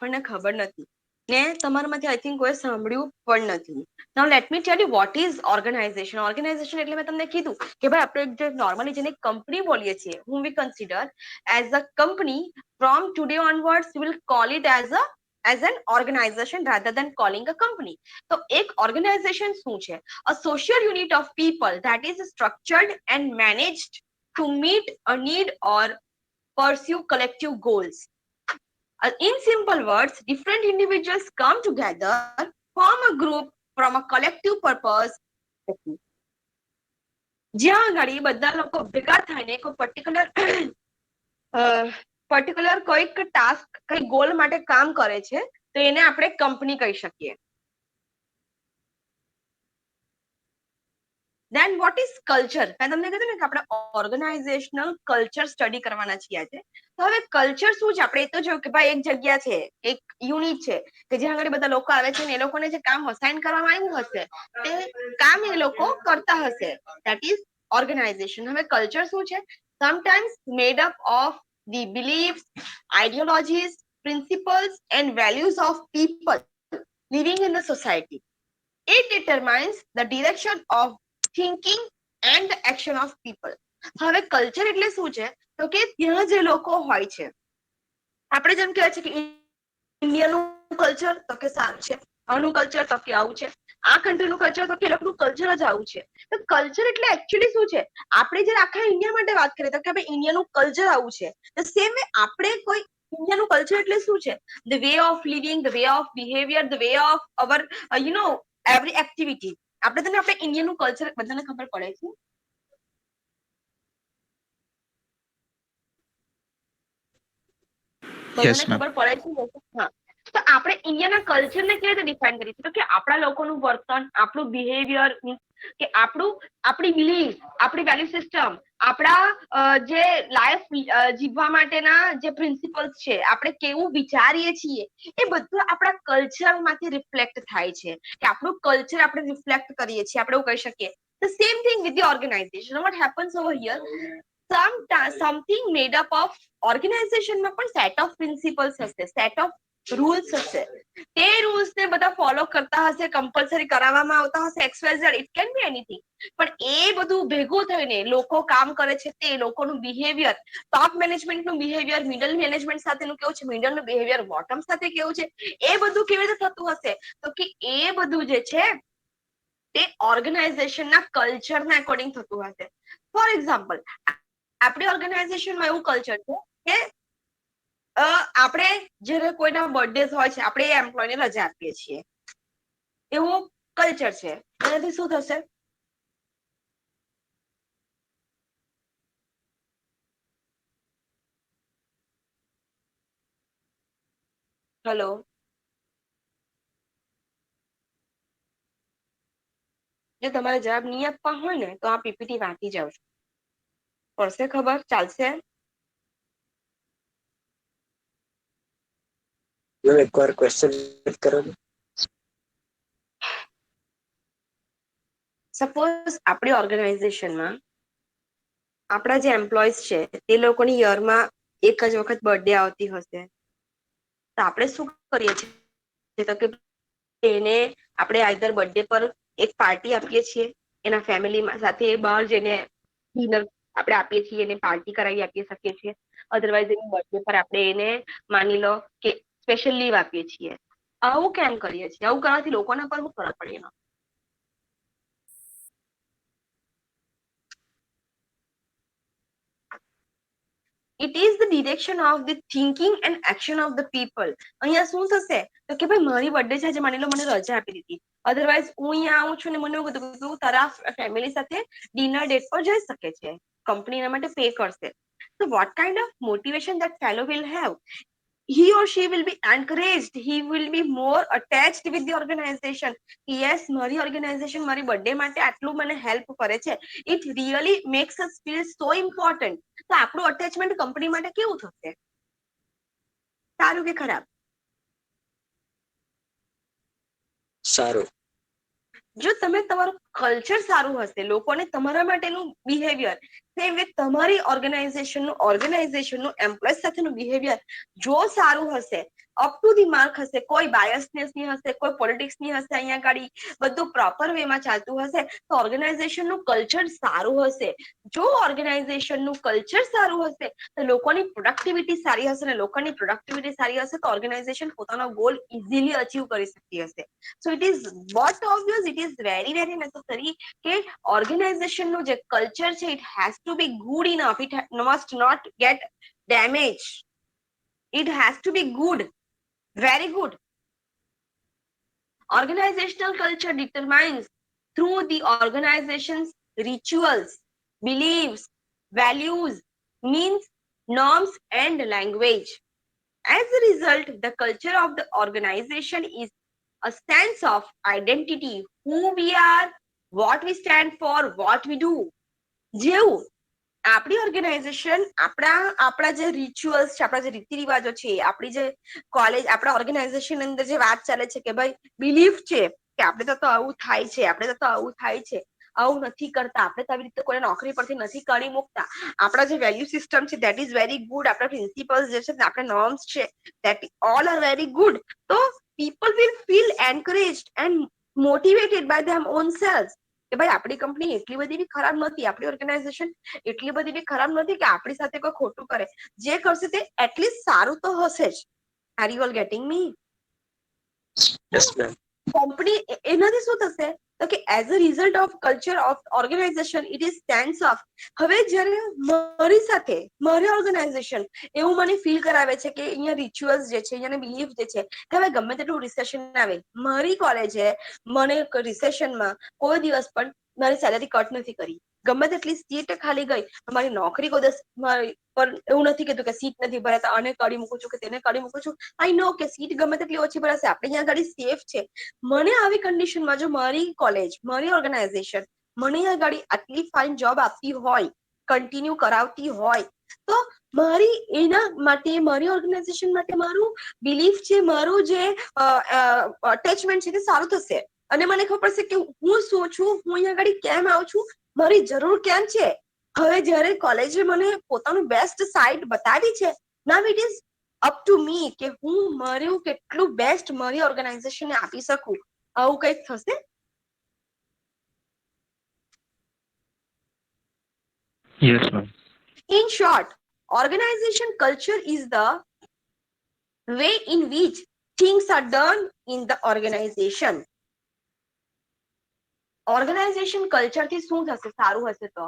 આપણને ખબર નથી ને તમારામાંથી આઈ થિંક કોઈ સાંભળ્યું પણ નથી. Now let me tell you what is organization. Organization એટલે મેં તમને કીધું કે ભાઈ આપણે જે નોર્મલી જેને કંપની બોલીએ છીએ, whom we consider as a company, from today onwards we will call it as an organization rather than calling a company. તો એક ઓર્ગેનાઇઝેશન શું છે? A social unit of people that is structured and managed to meet a need or pursue collective goals. In simple words, different individuals come together, form a group from a collective purpose. જ્યાં આગળ બધા લોકો ભેગા થઈને કોઈ particular કોઈક task, કઈ goal માટે કામ કરે છે, તો એને આપણે કંપની કહી શકીએ. Then what is culture? મેં તમને કીધું ને કે આપણે ઓર્ગેનાઇઝેશનલ કલ્ચર સ્ટડી કરવાના છીએ આજે. તો હવે કલ્ચર શું છે? આપણે એ તો જોયું કે ભાઈ એક જગ્યા છે, એક યુનિટ છે કે જ્યાં આગળ બધા લોકો આવે છે ને એ લોકોને જે કામ અસાઇન કરવામાં આવ્યું હશે તે કામ એ લોકો કરતા હશે. That is organization. હવે કલ્ચર શું છે? Sometimes made up of the beliefs, ideologies, principles and values of people living in the society. It determines the direction of thinking and the action of people. હવે culture એટલે શું છે? તો કે ત્યાં જે લોકો હોય છે, આપણે જેમ કહેવાય છે કે ઇન્ડિયાનું કલ્ચર તો કે સારું છે, આનું કલ્ચર તો કે આવું છે, આ કન્ટ્રીનું કલ્ચર તો કે એ લોકોનું કલ્ચર જ આવું છે. તો કલ્ચર એટલે એકચ્યુઅલી શું છે? આપણે જ્યારે આખા ઇન્ડિયા માટે વાત કરીએ તો કે ભાઈ ઇન્ડિયાનું કલ્ચર આવું છે, તો સેમ વે આપણે કોઈ ઇન્ડિયાનું કલ્ચર એટલે શું છે? The way of living, the way of behaviour, the way of our every activity. આપણે ઇન્ડિયાનું કલ્ચર બધાને ખબર પડે છે. બધાને ખબર પડે છે. હા, તો આપણે ઇન્ડિયાના કલ્ચરને કેવી રીતે ડિફાઇન કરીએ છીએ? તો કે આપણા લોકોનું વર્તન, આપણું બિહેવિયર, કે આપણી બિલીફ, આપણી વેલ્યુ સિસ્ટમ, આપણા જે લાઈફ જીવવા માટેના જે પ્રિન્સિપલ્સ છે, આપણે કેવું વિચારીએ છીએ, એ બધું આપણા કલ્ચરમાંથી રિફ્લેક્ટ થાય છે. કે આપણું કલ્ચર આપણે રિફ્લેક્ટ કરીએ છીએ, આપણે એવું કહી શકીએ. The same thing with the organization. What happens over here? Something made up of ઓર્ગેનાઇઝેશનમાં પણ સેટ ઓફ પ્રિન્સિપલ્સ હશે, સેટ ઓફ રૂલ્સ હશે. તે રૂલ્સ ને બધા ફોલો કરતા હશે, કમ્પલસરી કરાવવામાં આવતા હશે, XYZ, it can be anything. પણ એ બધું ભેગું થઈને લોકો કામ કરે છે, તે લોકોનું બિહેવિયર, ટોપ મેનેજમેન્ટનું બિહેવિયર મિડલ મેનેજમેન્ટ સાથેનું કેવું છે, મિડલનું બિહેવિયર બોટમ સાથે કેવું છે, એ બધું કેવી રીતે થતું હશે? તો કે એ બધું જે છે તે ઓર્ગેનાઇઝેશનના કલ્ચરના એકોર્ડિંગ થતું હશે. ફોર એક્ઝામ્પલ, આપણી ઓર્ગેનાઇઝેશનમાં એવું કલ્ચર છે કે આપણે જ્યારે કોઈના બર્થડે હોય છે, આપણે એ એમ્પ્લોયને રજા આપીએ છીએ, એવું કલ્ચર છે. એનાથી શું થશે? હેલો, જો તમારે જવાબ નહીં આપવા હોય ને તો આ પીપીટી વાંચી જાવ છો, પડશે ખબર? ચાલશે? એકવાર ક્વેશ્ચન કરો. સપોઝ આપણી ઓર્ગેનાઇઝેશનમાં આપણા જે એમ્પ્લોઈઝ છે તે લોકોની યરમાં એક જ વખત બર્થડે આવતી હશે, તો આપણે શું કરીએ છીએ? તો કે એને આપણે આઈધર બર્થડે પર એક પાર્ટી આપીએ છીએ, એના ફેમિલી સાથે બહાર જઈને ડિનર આપણે આપીએ છીએ, એને પાર્ટી કરાવી આપી શકીએ છીએ. અધરવાઇઝ એની બર્થડે પર આપણે એને માની લો કે સ્પેશિયલ લીવ આપીએ છીએ. આવું કેમ કરીએ છીએ? આવું કરવાથી લોકોના પર શું ફરક પડે? એનો It is the direction of the thinking and action of the people. અહીંયા શું થશે? તો કે ભાઈ મારી બર્થડે છે આજે, માની લો મને રજા આપી દીધી, અધરવાઇઝ હું અહીંયા આવું છું ને મને એવું કીધું કે તું તારા ફેમિલી સાથે ડિનર ડેટ પર જઈ શકે છે, કંપની એના માટે પે કરશે. So what kind of motivation that fellow will have? He or she will be encouraged, he will be more attached with the organization. Yes, મારી ઓર્ગેનાઇઝેશન મારી બર્થડે માટે આટલું મને હેલ્પ કરે છે, it really makes us feel so important. તો આપણું attachment company માટે કેવું થશે? સારું કે ખરાબ? સારું. જો તમે તમારું કલ્ચર સારું હશે, લોકોને તમારા માટેનું બિહેવિયર, સેમ વે તમારી ઓર્ગેનાઇઝેશનનું એમ્પ્લોય સાથેનું બિહેવિયર જો સારું હશે, અપ ટુ ધી માર્ક હશે, કોઈ બાયસનેસ ની હશે, કોઈ પોલિટિક્સ ની હશે, અહીંયા ગાડી બધું પ્રોપર વે માં ચાલતું હશે તો ઓર્ગેનાઇઝેશન નું કલ્ચર સારું હશે. જો ઓર્ગેનાઇઝેશન નું કલ્ચર સારું હશે તો લોકોની પ્રોડક્ટિવિટી સારી હશે, અને લોકોની પ્રોડક્ટિવિટી સારી હશે તો ઓર્ગેનાઇઝેશન પોતાનો ગોલ ઇઝીલી અચીવ કરી શકતી હશે. So it is what obvious, it is very very necessary કે ઓર્ગેનાઇઝેશન નું જે કલ્ચર છે it has to be good enough, it must not get damage, it has to be good, very good. Organizational culture determines through the organization's rituals, beliefs, values, means, norms, and language. As a result, the culture of the organization is a sense of identity, who we are, what we stand for, what we do. જેવું આપણી organisation આપણા જે rituals છે, આપણા જે રીતિ રિવાજો છે, આપણી જે કોલેજ આપણા ઓર્ગેનાઇઝેશન અંદર જે વાત ચાલે છે કે ભાઈ બિલીફ છે કે આપણે તો આવું થાય છે, આપણે તો આવું થાય છે, આવું નથી કરતા, આપણે તો આવી રીતે કોઈ નોકરી પરથી નથી કાઢી મૂકતા, આપણા જે વેલ્યુ સિસ્ટમ છે દેટ ઇઝ વેરી ગુડ, આપણા પ્રિન્સિપલ્સ જે છે, આપણા નોર્મ્સ છે that all are very good, તો people will feel encouraged and motivated by them on self કે ભાઈ આપણી કંપની એટલી બધી બી ખરાબ નથી, આપણી ઓર્ગેનાઇઝેશન એટલી બધી બી ખરાબ નથી કે આપણી સાથે કોઈ ખોટું કરે, જે કરશે તે એટલીસ્ટ સારું તો હશે જ. Are you all getting me? Yes, ma'am. Company એનાથી શું થશે તો કે as a result of culture of organization it is stands of. હવે જ્યારે મારી સાથે મારી ઓર્ગેનાઇઝેશન એવું મને ફીલ કરાવે છે કે અહીંયા રિચ્યુઅલ્સ જે છે, અહીંયા બિલીફ જે છે કે હવે ગમે તેટલું રિસેશન આવે, મારી કોલેજે મને રિસેશનમાં કોઈ દિવસ પણ મારી સેલેરી કટ નથી કરી, ગમે તેટલી સીટ ખાલી ગઈ, મારી નોકરી કોઈ દિવસ પણ એવું નથી કીધું કે સીટ નથી ભરાતા, આને કાઢી મૂકું છું કે તેને કાઢી મૂકું છું. આઈ નો કે સીટ ગમે તેટલી ઓછી ભરાશે, આપણે અહીંયા ગાડી સેફ છે. મને આવી કન્ડિશનમાં જો મારી કોલેજ, મારી ઓર્ગેનાઇઝેશન મને અહીંયા ગાડી આટલી ફાઇન જોબ આપતી હોય, કન્ટિન્યુ કરાવતી હોય, તો મારી એના માટે, મારી ઓર્ગેનાઇઝેશન માટે મારું બિલીફ છે, મારું જે અટેચમેન્ટ છે તે સારું થશે. અને મને ખબર પડશે કે હું શું છું, હું અહીંયા ગાડી કેમ આવું છું, મારી જરૂર કેમ છે. હવે જ્યારે કોલેજે મને પોતાનું બેસ્ટ સાઇડ બતાવી છે, now it is up to me કે હું મારું કેટલું બેસ્ટ મારી ઓર્ગેનાઇઝેશનને આપી શકું. આવું કંઈક થશે? Yes, ma'am. In short, organization culture is the way in which things are done in the organization. Organization કલ્ચરથી શું થશે, સારું હશે તો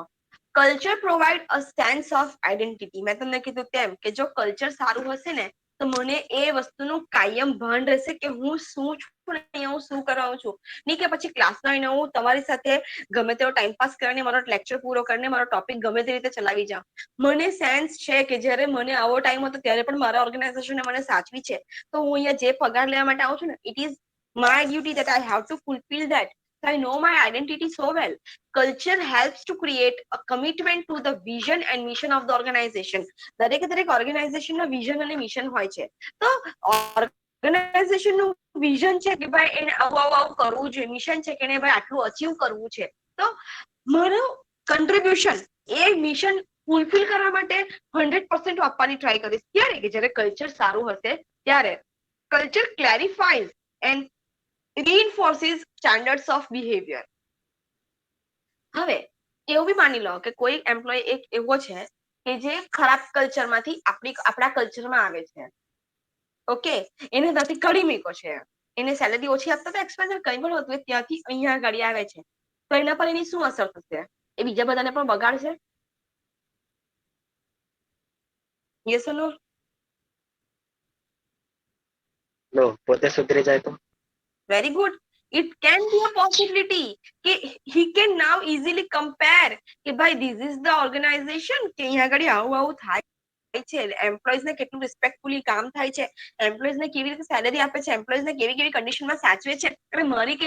culture provide a sense of identity. મેં તમને કીધું તેમ કે જો કલ્ચર સારું હશે ને તો મને એ વસ્તુનું કાયમ ભાન રહેશે કે હું શું છું ને હું શું કરાવું છું, નહીં કે પછી ક્લાસમાં આવીને હું તમારી સાથે ગમે તેવો ટાઈમપાસ કરીને મારો લેક્ચર પૂરો કરીને મારો ટોપિક ગમે તે રીતે ચલાવી જાઉં. મને સેન્સ છે કે જ્યારે મને આવો ટાઈમ હતો ત્યારે પણ મારા ઓર્ગેનાઇઝેશને મને સાચવી છે, તો હું અહીંયા જે પગાર લેવા માટે આવું છું ને it is my duty that I have to fulfill that. So I know my identity so well. Culture helps to create a commitment to the vision and mission of the organization. દરેકે દરેક ઓર્ગેનાઇઝેશનના vision અને mission હોય છે. તો ઓર્ગેનાઇઝેશનનું vision છે કે ભાઈ એને આવું કરવું જોઈએ, મિશન છે કે એને ભાઈ આટલું અચીવ કરવું છે, તો મારું કન્ટ્રીબ્યુશન એ મિશન ફૂલફિલ કરવા માટે 100% આપવાની ટ્રાય કરીશ. ત્યારે કે જ્યારે કલ્ચર સારું હશે ત્યારે culture clarifies and reinforces standards of behavior. હવે એવું બી માની લો કે કોઈ એમ્પ્લોય એક એવો છે કે જે ખરાબ કલ્ચરમાંથી આપણા કલ્ચરમાં આવે છે, ઓકે, એને ત્યાંથી કાઢી મૂક્યો છે, એને સેલેરી ઓછી આપતા હતા, એક્સપેન્સર કંઈ પણ હતું, ત્યાંથી અહીંયા ગાડી આવે છે, તો એના પર એની શું અસર થશે? એ બીજા બધાને પણ બગાડશે? Yes or no? No, પોતે સુધરી જાય તો? Very good. It can be a possibility કે he can now easily compare કે ભાઈ this is the organization કે અહીંયા આગળ આવું થાય છે, એમ્પ્લોઈઝ ને કેટલું રિસ્પેક્ટફુલી કામ થાય છે, એમ્પ્લોઈઝ ને કેવી રીતે સેલેરી આપે છે, એમ્પ્લોઈઝ ને કેવી કેવી કન્ડિશનમાં સાચવે છે, અને મારી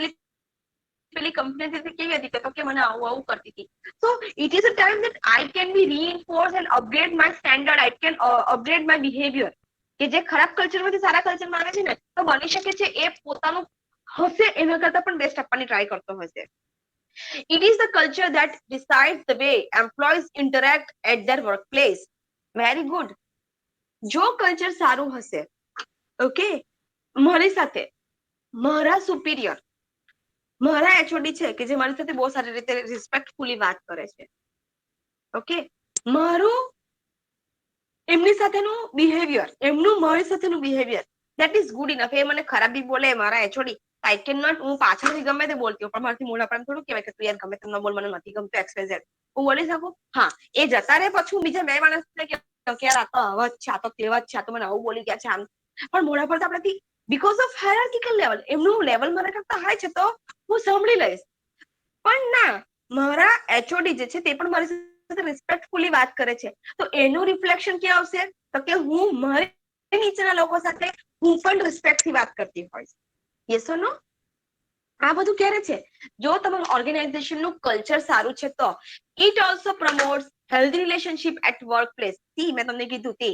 પેલી કંપની કેવી હતી તો કે મને આવું કરતી હતી. So it is a time that I can be reinforce and upgrade my standard, I can upgrade my behavior. કે જે ખરાબ કલ્ચરમાંથી સારા કલ્ચરમાં આવે છે ને તો બની શકે છે એ પોતાનું હશે એના કરતા પણ બેસ્ટ આપવાની ટ્રાય કરતો હશે. It is the culture that decides the way employees interact at their workplace. Very good. જો કલ્ચર સારું હશે ઓકે, મારી સાથે મારા સુપિરિયર, મારા એચઓડી છે કે જે મારી સાથે બહુ સારી રીતે રિસ્પેક્ટફુલી વાત કરે છે. ઓકે, મારું એમની સાથેનું બિહેવિયર, એમનું મારી સાથેનું behaviour that is good enough. એ મને ખરાબ બી બોલે મારા એચઓડી, આઈ કેન નોટ, હું પાછળથી ગમે તે બોલતી હોઉં પણ મારાથી મોઢા પર થોડું કહેવાય કે તું યાર ગમે તેમ ન બોલ, મને નથી ગમતું XYZ, હું બોલી શકું. હા, એ જતા રહે પછી હું બીજા બે માણસને કે યાર આ તો આવા જ છે, આ તો તેવા જ છે, આ તો મને આવું બોલી ગયા છે, આમ. પણ મોઢા પર તો આપણાથી બીકોઝ ઓફ હાયરાર્કિકલ લેવલ, એમનું લેવલ મારા કરતા હાઈ છે તો હું સાંભળી લઈશ. પણ ના, મારા એચઓડી જે છે તે પણ મારી સાથે રિસ્પેક્ટફુલી વાત કરે છે, તો એનું રિફ્લેક્શન ક્યાં આવશે? તો કે હું મારી નીચેના લોકો સાથે હું પણ રિસ્પેક્ટથી વાત કરતી હોઈશ. યસ ઓર નો? આ બધું ક્યારે છે? જો તમારું ઓર્ગેનાઇઝેશનનું કલ્ચર સારું છે તો. It also promotes healthy relationship at work place. See, મેં તમને કીધું તે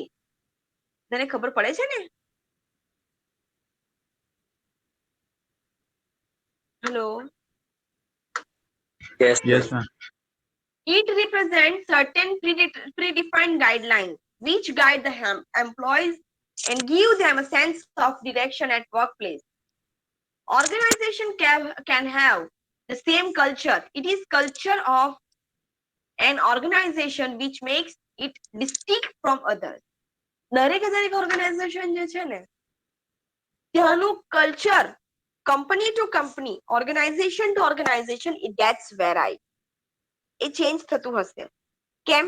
તને ખબર પડે છે ને? Hello. Yes, Yes, ma'am. ma'am. It represents certain predefined guidelines which guide the employees and give them a sense of direction at workplace. Organization can have the same culture. It is culture of an organization which makes it distinct from others. દરેક organization જે છે ને ત્યાંનું culture, company to company, organization to organization, it gets varied. એ change થતું હશે. કેમ?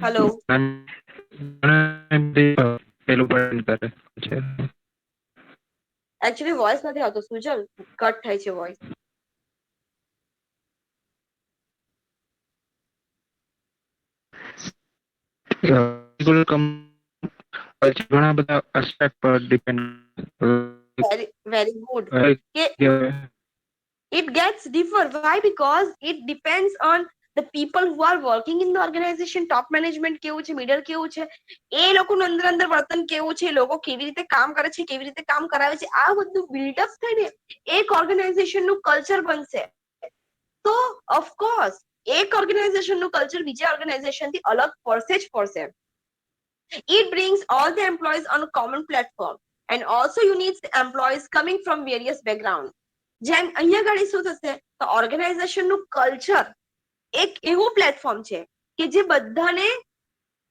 Hello. પેલું પણ કરે છે. એકચ્યુઅલી વોઇસ નથી આવતો સુજલ, કટ થાય છે વોઇસ. ઘણા બધા aspect પર depend વેરી ગુડ. કે it gets differ. Why? Because it depends on the people who are working in the organization. Top management કેવું છે, મિડલ કેવું છે, એ લોકોનું અંદર અંદર વર્તન કેવું છે, લોકો કેવી રીતે કામ કરે છે, કેવી રીતે કામ કરાવે છે, આ બધું બિલ્ડઅપ થઈને એક ઓર્ગેનાઇઝેશનનું કલ્ચર બનશે. તો ઓફકોર્સ એક ઓર્ગેનાઇઝેશનનું કલ્ચર બીજા ઓર્ગેનાઇઝેશનથી અલગ પડશે જ પડશે. It brings all the employees on a common platform and also unites the employees coming from various backgrounds. જેમ અહીંયા આગળ શું થશે તો ઓર્ગેનાઇઝેશનનું કલ્ચર એક એવું પ્લેટફોર્મ છે કે જે બધાને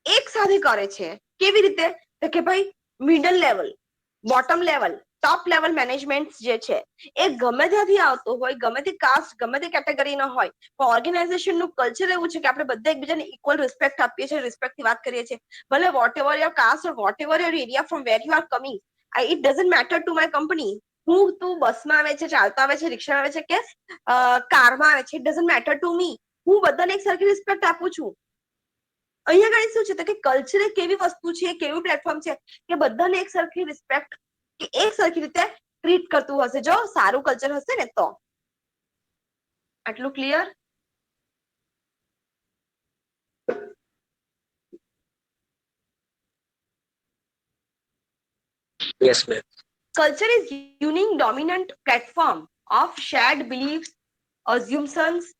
એક સાથે કરે છે. કેવી રીતે? તો કે ભાઈ middle level, bottom level, top level management જે છે એ ગમે ત્યાંથી આવતો હોય, ગમે તે કાસ્ટ, ગમે તે કેટેગરીનો હોય, પણ ઓર્ગેનાઇઝેશનનું કલ્ચર એવું છે કે આપણે બધા એકબીજાને ઇક્વલ રિસ્પેક્ટ આપીએ છીએ, રિસ્પેક્ટથી વાત કરીએ છીએ. ભલે whatever your caste or whatever your area from where you are coming, it doesn't matter to my company. તું બસમાં આવે છે, ચાલતા આવે છે, રિક્ષામાં આવે છે કે કારમાં આવે છે, it doesn't matter to me. હું બધાને એક સરખી રિસ્પેક્ટ આપું છું. અહીંયા આગળ શું છે તો કે કલ્ચર એક કેવી વસ્તુ છે, કેવું પ્લેટફોર્મ છે કે બધાને એક સરખી રિસ્પેક્ટ, કે એક સરખી રીતે ટ્રીટ કરતું હશે. જો સારું કલ્ચર હશે ને તો. આટલું clear? Yes, ma'am. Culture is unique dominant platform of shared beliefs, assumptions,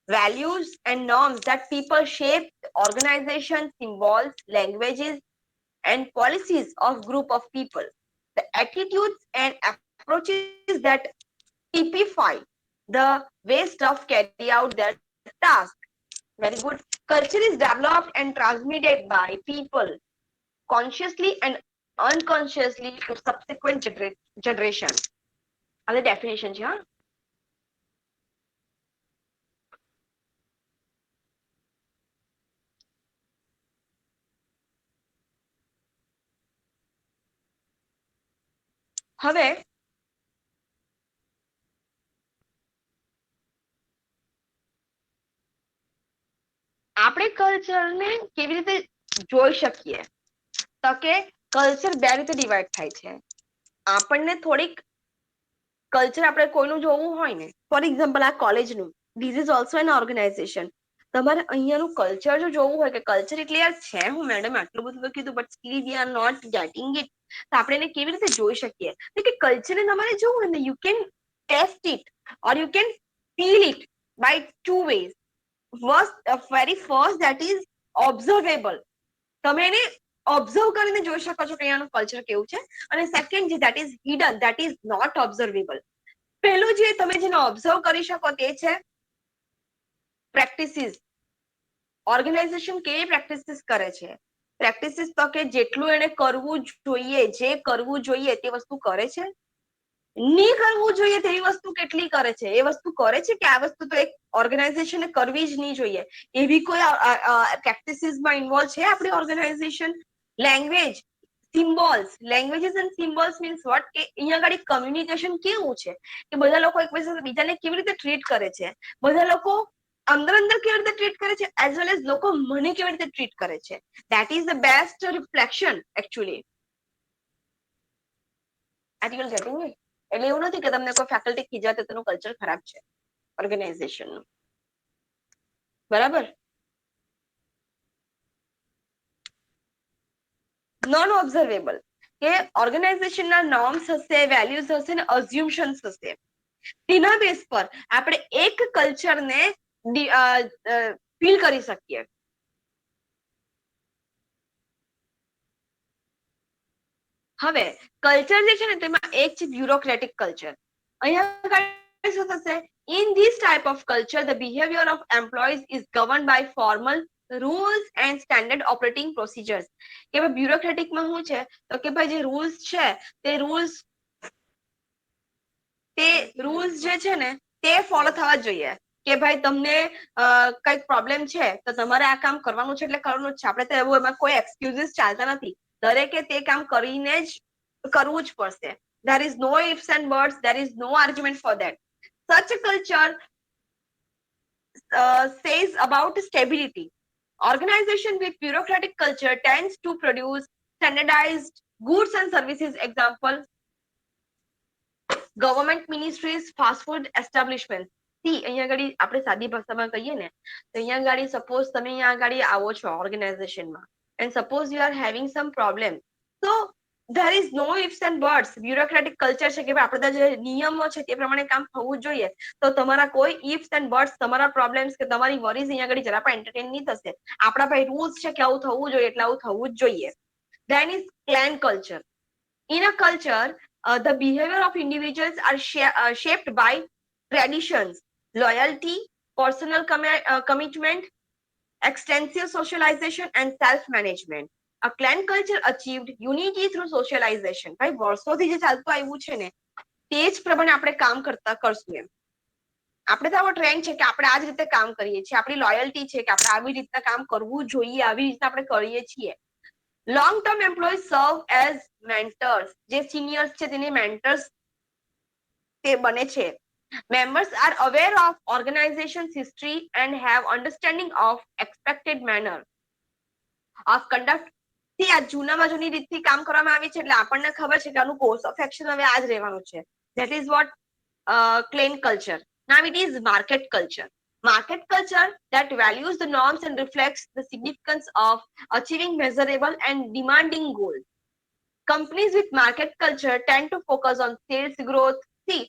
values and norms that people shape organizations, symbols, languages and policies of group of people. The attitudes and approaches that typify the ways of carry out their task. Very good. Culture is developed and transmitted by people consciously and unconsciously to subsequent generation. આ definition છે. હા, હવે આપણે કલ્ચરને કેવી રીતે જોઈ શકીએ તો કે કલ્ચર બે રીતે ડિવાઈડ થાય છે. આપણને થોડીક કલ્ચર આપણે કોઈનું જોવું હોય ને, ફોર એક્ઝામ્પલ આ કોલેજનું, this is also an organization. તમારે અહીંયાનું કલ્ચર જો જોવું હોય કે કલ્ચર એટલે યાર છે હું મેડમ આટલું બધું કીધું but still we are not getting it, તો આપણે એને કેવી રીતે જોઈ શકીએ કે કલ્ચરને તમારે જોવું હોય ને you can taste it or you can feel it by two ways. Very first that is observable, તમે એને ઓબ્ઝર્વ કરીને જોઈ શકો છો કે અહીંયાનું કલ્ચર કેવું છે. અને સેકન્ડ જે that is hidden, that is not observable. પહેલું જે તમે જેને ઓબ્ઝર્વ કરી શકો તે છે પ્રેક્ટિસીસ. ઓર્ગેનાઇઝેશન કેવી પ્રેક્ટિસીસ કરે છે? પ્રેક્ટિસીસ તો કે જેટલું એને કરવું જોઈએ, જે કરવું જોઈએ તે વસ્તુ કરે છે, નહીં કરવું જોઈએ તેવી વસ્તુ કેટલી કરે છે, એ વસ્તુ કરે છે કે આ વસ્તુ તો એક ઓર્ગેનાઇઝેશને કરવી જ નહીં જોઈએ એવી કોઈ પ્રેક્ટિસીસમાં ઇન્વોલ્વ છે આપણી organization? Language, symbols, languages and symbols means what કે અહીંયા આગળ કમ્યુનિકેશન કેવું છે કે બધા લોકો એક બીજાને કેવી રીતે ટ્રીટ કરે છે, બધા લોકો અંદર અંદર કેવી રીતે ટ્રીટ કરે છે, એઝ વેલ એઝ લોકો મને કેવી રીતે ટ્રીટ કરે છે. That is the best reflection actually. Are you getting it? એટલે એવું નથી કે તમને કોઈ ફેકલ્ટી ખીજાવે તો તેનું કલ્ચર ખરાબ છે ઓર્ગેનાઇઝેશનનું, બરાબર? નોન ઓબ્ઝર્વેબલ કે ઓર્ગેનાઇઝેશનના નોર્મ્સ હશે, વેલ્યુઝ હશે ને અઝ્યુમ્શન્સ હશે, તેના બેઝ પર આપણે એક કલ્ચરને ફીલ કરી શકીએ. હવે કલ્ચર જે છે ને તેમાં એક છે બ્યુરોક્રેટિક કલ્ચર. અહીંયા શું થશે? In this type of culture, the behavior of employees is governed by formal rules and standard operating procedures. કે ભાઈ બ્યુરોક્રેટિકમાં શું છે તો કે ભાઈ જે રૂલ્સ છે તે રૂલ્સ જે છે ને તે ફોલો થવા જોઈએ કે ભાઈ તમને કઈક પ્રોબ્લેમ છે તો તમારે આ કામ કરવાનું છે એટલે કરવાનું જ છે. આપણે તો એવું એમાં કોઈ એક્સક્યુઝીસ ચાલતા નથી, દરેકે તે કામ કરીને જ કરવું જ પડશે. There is no ifs and buts, there is no argument for that. Such a culture says about stability. Organization with bureaucratic culture tends to produce standardized goods and services. Example, government ministries, fast food establishment. See અહીંયા આગળ આપણે સાદી ભાષામાં કહીએ ને તો અહીંયા આગળ સપોઝ તમે અહીંયા આગળ આવો છો ઓર્ગેનાઇઝેશનમાં and suppose you are having some problem, તો there is no ifs and buts. Bureaucratic culture છે કે આપણા જે નિયમો છે તે પ્રમાણે કામ થવું જ જોઈએ, તો તમારા કોઈ ઇફ્સ એન્ડ બટ્સ, તમારા પ્રોબ્લેમ્સ કે તમારી વરીઝ અહીંયા આગળ જરા પણ એન્ટરટેન નહીં થશે. આપણા ભાઈ રૂલ્સ છે કે આવું થવું જોઈએ એટલે આવું થવું જ જોઈએ. Then is clan culture. In a culture, the behavior of individuals are shaped by traditions, loyalty, personal commitment, extensive socialization, and self-management. A clan culture achieved unity through socialization. ભાઈ વર્ષોથી જે ચાલતું આવ્યું છે ને તે જ પ્રમાણે આપણે કામ કરશું એમ. આપણે તો આવો ટ્રેન્ડ છે કે આપણે આ જ રીતે કામ કરીએ છીએ, આપણી લોયલ્ટી છે કે આપણે આવી રીતના કામ કરવું જોઈએ, આવી રીતના આપણે કરીએ છીએ. Long term employ serve as mentors. જે સિનિયર્સ છે તેને મેન્ટર્સ તે બને છે. Members are aware of organization history and have understanding of expected manner of conduct. થી આ જૂનામાં જૂની રીતથી કામ કરવામાં આવી છે એટલે આપણને ખબર છે કે આનું કોર્સ ઓફ એક્શન હવે આ જ રહેવાનું છે. That is what clan culture. Now it is market culture. Market culture that values the norms and reflects the significance of achieving measurable and demanding goals. Companies with market culture tend to focus on sales growth. See,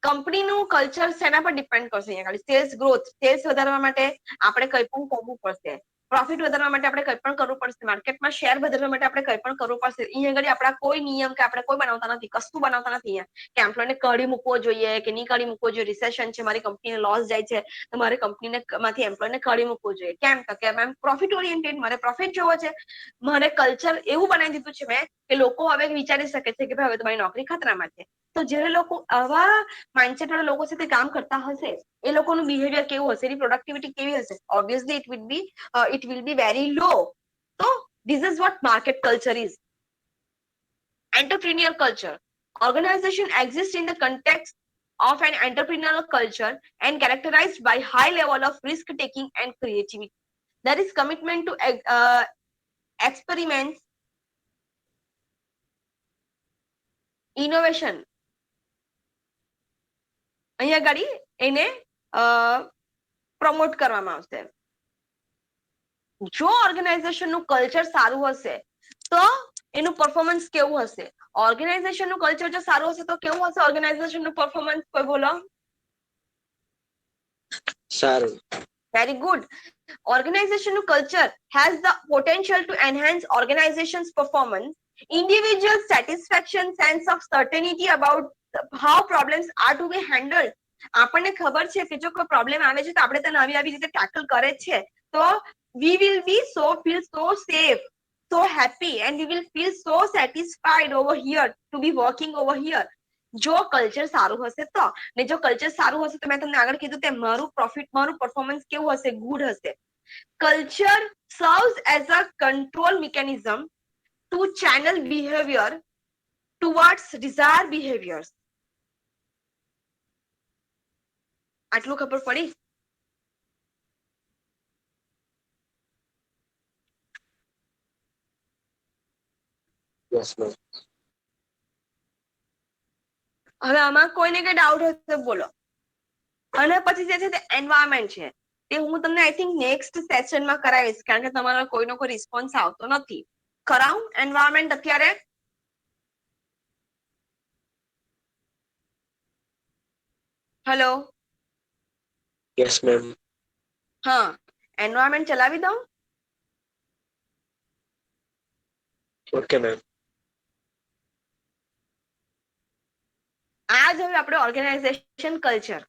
કંપનીનું culture શેના પર depend કરશે? અહીંયા ખાલી cells growth, cells વધારવા માટે આપણે કંઈ પણ કરવું પડશે, પ્રોફિટ વધારવા માટે આપણે કંઈ પણ કરવું પડશે, માર્કેટમાં શેર વધારવા માટે આપણે કંઈ પણ કરવું પડશે. અહીંયા આગળ આપણા કોઈ નિયમ કે આપણે કોઈ બનાવતા નથી, કશું બનાવતા નથી અહીંયા કે એમ્પ્લોયને કાઢી મૂકવો જોઈએ કે નહીં કાઢી મૂકવો જોઈએ. રિસેશન છે, મારી કંપનીને લોસ જાય છે તો મારી કંપનીને માંથી એમ્પ્લોયને કાઢી મૂકવો જોઈએ. કેમ? તો કે મેમ પ્રોફિટ ઓરિએન્ટેડ, મારે પ્રોફિટ જોવો છે. મારે કલ્ચર એવું બનાવી દીધું છે મેં કે લોકો હવે વિચારી શકે છે કે ભાઈ હવે તમારી નોકરી ખતરામાં છે. તો જ્યારે લોકો આવા માઇન્ડસેટ વાળા લોકો સાથે કામ કરતા હશે એ લોકોનું બિહેવિયર કેવું હશે, એની પ્રોડક્ટિવિટી કેવી હશે? Obviously it will be very low. So this is what market culture is. Entrepreneurial culture. Organization exists in the context of an entrepreneurial culture and characterized by high level of risk taking and creativity. There is commitment to experiments, innovation. અહીંયા ગાડી એને promote કરવામાં આવશે. જો ઓર્ગેનાઇઝેશનનું culture સારું હશે તો એનું પરફોર્મન્સ કેવું હશે? ઓર્ગેનાઇઝેશનનું કલ્ચર જો સારું હશે તો કેવું હશે ઓર્ગેનાઇઝેશનનું પરફોર્મન્સ? કોઈ બોલો. સારું. Very good. Organizational culture has the potential to enhance organization's performance, individual satisfaction, sense of certainty about how problems are to be handled. આપણને ખબર છે કે જો કોઈ પ્રોબ્લેમ આવે છે તો આપણે તેને આવી રીતે ટેકલ કરે છે તો we will be feel so safe, so happy and we will feel so satisfied over here to be working over here. જો કલ્ચર સારું હશે તો, ને જો કલ્ચર સારું હશે તો મેં તમને આગળ કીધું તેમ મારું પરફોર્મન્સ કેવું હશે? ગુડ હશે. Culture serves as a control mechanism to channel behaviour towards desire behaviours. આટલું ખબર પડી? Yes ma'am. હવે આમાં કોઈને કઈ ડાઉટ હશે બોલો. અને પછી જે છે તે એન્વાયરમેન્ટ છે તે હું તમને આઈ થિંક નેક્સ્ટ સેશનમાં કરાવીશ, કારણ કે તમારો કોઈનો કોઈ રિસ્પોન્સ આવતો નથી. કરાવું એન્વાયરમેન્ટ અત્યારે? હેલો. Yes ma'am. હા, એન્વાયરમેન્ટ ચલાવી દઉં? Okay ma'am. આ જ હવે આપણે ઓર્ગેનાઇઝેશન કલ્ચર.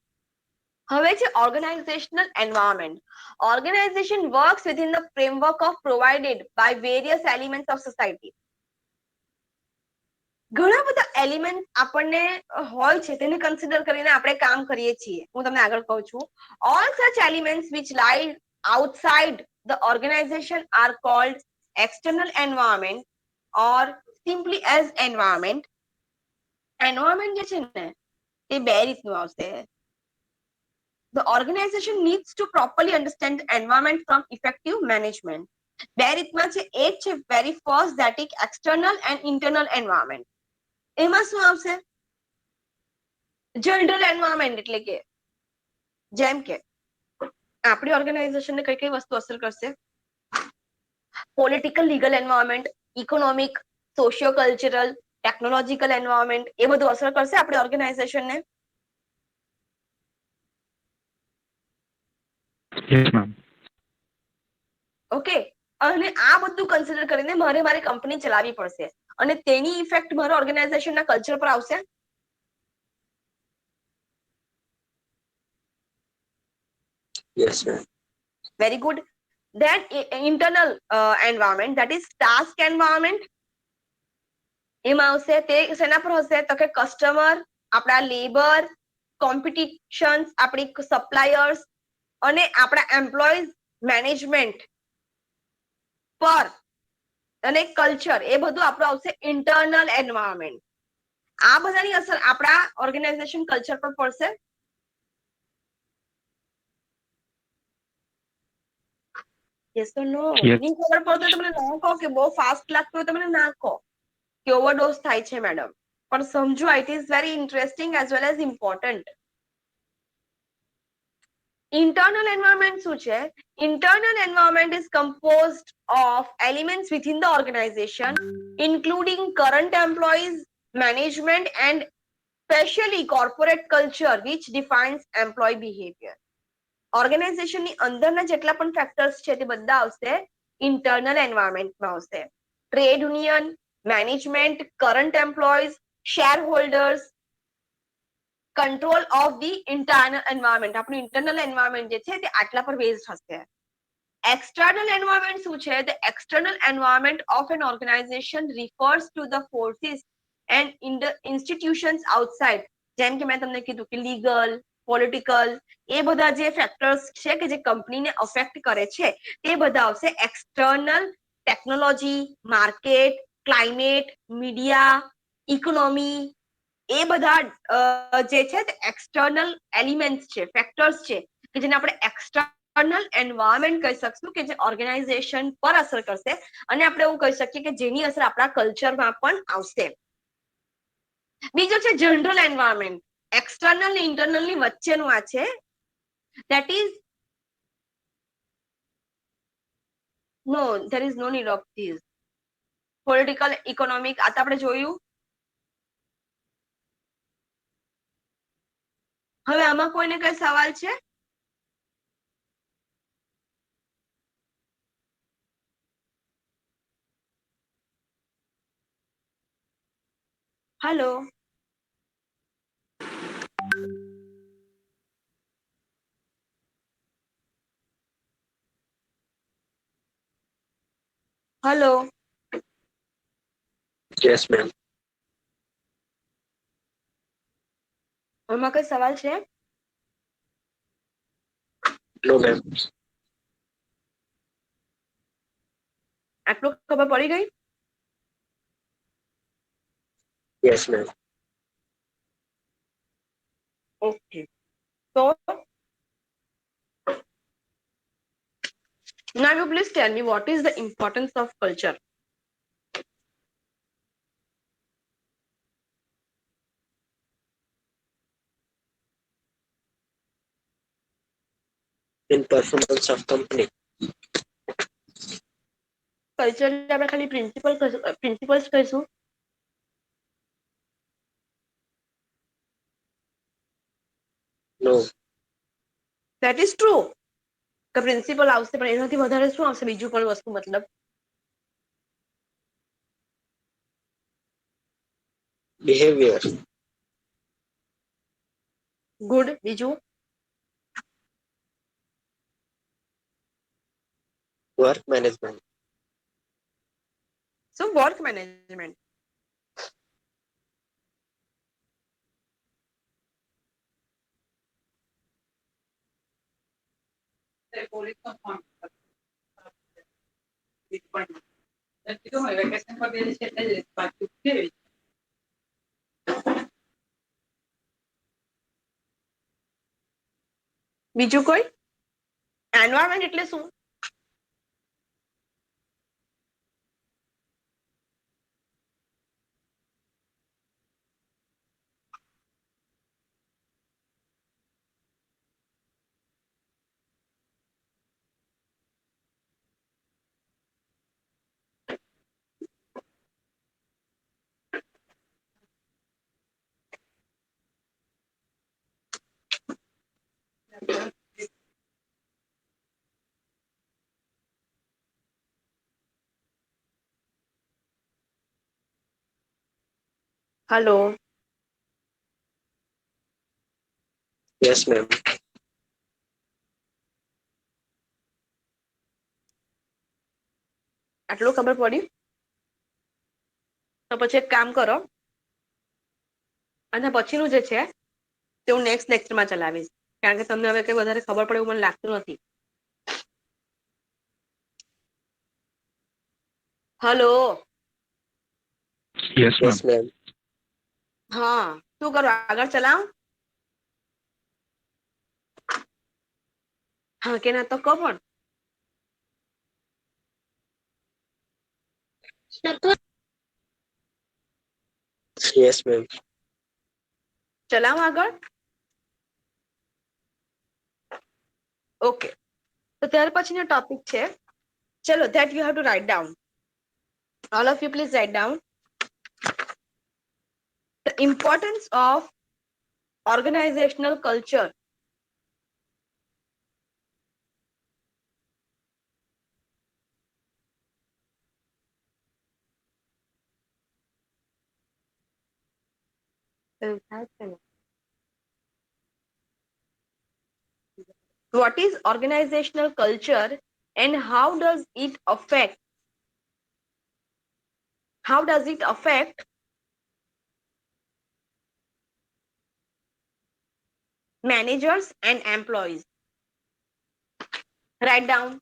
હવે છે organizational environment. Organization works within the framework of provided by various elements of society. ઘણા બધા એલિમેન્ટ આપણને હોય છે તેને કન્સિડર કરીને આપણે કામ કરીએ છીએ. હું તમને આગળ કહું છું. All such elements which lie outside the organization are called external environment or simply as environment. Environment જે છે ને તે બે રીતનું આવશે. The organization needs to properly understand the environment from effective management. બે રીતમાં છે. એક છે very first that is external and internal environment. એમાં શું આવશે? જનરલ એન્વાયરમેન્ટ એટલે કે જેમ કે આપણી ઓર્ગેનાઇઝેશનને કઈ કઈ વસ્તુ અસર કરશે? Political legal environment, economic, socio cultural, technological environment, એ બધું અસર કરશે આપણી ઓર્ગેનાઇઝેશનને. Yes ma'am. ઓકે. અને આ બધું કન્સિડર કરીને મારે મારી કંપની ચલાવવી પડશે અને તેની ઇફેક્ટ મારા ઓર્ગેનાઇઝેશનના કલ્ચર પર આવશે. Yes ma'am. Very good. Then internal environment, that is task environment. એમાં આવશે તે શેના પર હશે? તો કે કસ્ટમર, આપણા લેબર, કોમ્પિટિશન્સ, આપણી સપ્લાયર્સ અને આપણા એમ્પ્લોઈઝ, મેનેજમેન્ટ પર અને કલ્ચર, એ બધું આપણું આવશે ઇન્ટરનલ એન્વાયરમેન્ટ. આ બધાની અસર આપણા ઓર્ગેનાઇઝેશન કલ્ચર પર પડશે. યસ ઓર નો? નહીં ખબર પડતો તો મને ના કહો, કે બહુ ફાસ્ટ લાગતું હોય તો મને ના કહો કે ઓવરડોઝ થાય છે મેડમ. પણ સમજો, it is very interesting as well as important. Internal environment શું છે? Internal environment is composed of elements within the organization, including current employees, management, and especially corporate culture, which defines employee behavior. ઓર્ગેનાઇઝેશનની અંદરના જેટલા પણ factors છે તે બધા આવશે internal એન્વાયરમેન્ટમાં આવશે. Trade union, management, current employees, share holders, control of the internal environment. આપણું internal environment જે છે તે આટલા પર બેઝડ હશે. એક્સટર્નલ એન્વાયરમેન્ટ શું છે? The external environment of an organization refers to the forces and in the institutions outside. જેમ કે મેં તમને કીધું કે લીગલ, પોલિટિકલ, એ બધા જે ફેક્ટર્સ છે કે જે કંપનીને અફેક્ટ કરે છે તે બધા આવશે external. Technology, market, climate, media, economy, એ બધા જે છે તે એક્સટર્નલ એલિમેન્ટ્સ છે, ફેક્ટર્સ છે કે જેને આપણે એક્સટર્નલ એન્વાયરમેન્ટ કહી શકશું, કે જે ઓર્ગેનાઇઝેશન પર અસર કરશે અને આપણે એવું કહી શકીએ કે જેની અસર આપણા કલ્ચરમાં પણ આવશે. બીજું છે જનરલ એન્વાયરમેન્ટ. એક્સટર્નલ ને ઇન્ટરનલ ની વચ્ચેનું આ છે. That is no there is no need of this. Political economic આ તો આપણે જોયું. હવે આમાં કોઈને કઈ સવાલ છે? હેલો. હેલો. Yes, ma'am. આમાં કઈ સવાલ છે? No, ma'am. આટલું ખબર પડી ગઈ? Yes, ma'am. ઓકે. તો now you please tell me what is the importance of culture? In performance of company. Culture આપણે ખાલી પ્રિન્સિપલ્સ કહીશું. No. That is true. કે પ્રિન્સિપલ આવશે પણ એનાથી વધારે શું આવશે બીજું પણ વસ્તુ મતલબ? Behavior. ગુડ. બીજું? Work management. શું? Work management. બીજું કોઈ? એન્વાયરમેન્ટ એટલે શું? હેલો. Yes, ma'am. આટલું ખબર પડી? તો પછી એક કામ કરો, અને પછીનું જે છે તે હું નેક્સ્ટ લેક્ચરમાં ચલાવીશ, કારણ કે તમને હવે કઈ વધારે ખબર પડે એવું મને લાગતું નથી. Hello. Yes Yes, ma'am. ma'am. હા, શું કરો? આગળ ચલાવ. હા કે ના તો કહો પણ. Yes, ma'am. ચલાવ આગળ. ઓકે. તો ત્યાર પછીનો ટોપિક છે, ચલો that you have to write down. All of you please write down the importance of organisational culture. What is organizational culture and how does it affect managers and employees? Write down.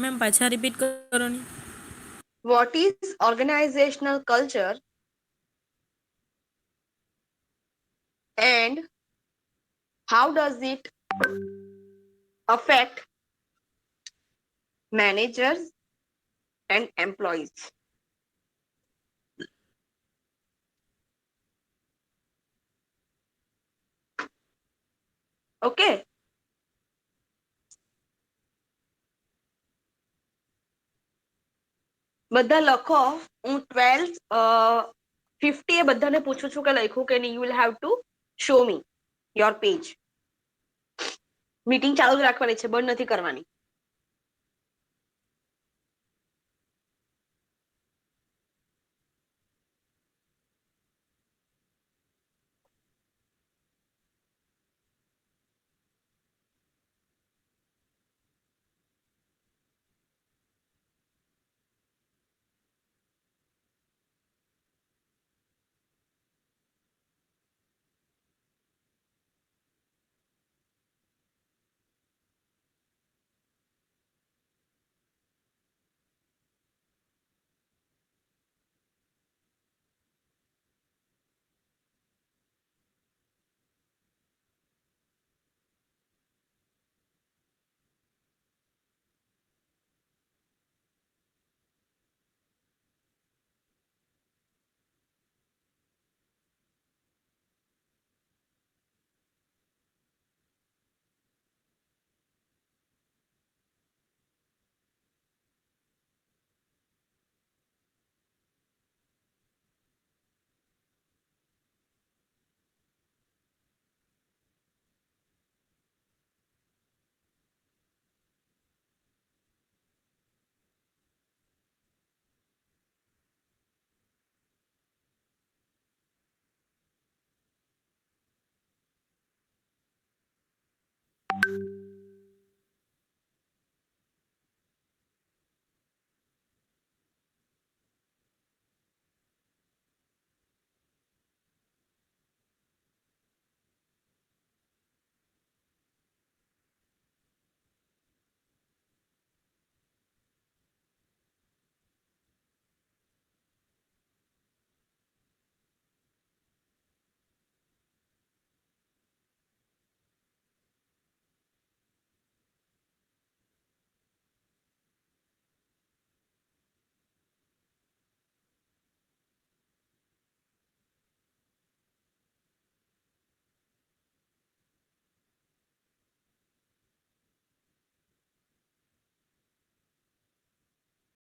Ma'am પાછા repeat કરો ને. What is organizational culture and how does it affect managers and employees? Okay, બધા લખો. હું 12:50 એ બધાને પૂછું છું કે લખ્યું કે નહીં. You will have to show me your page. Meeting ચાલુ જ રાખવાની છે, બંધ નથી કરવાની.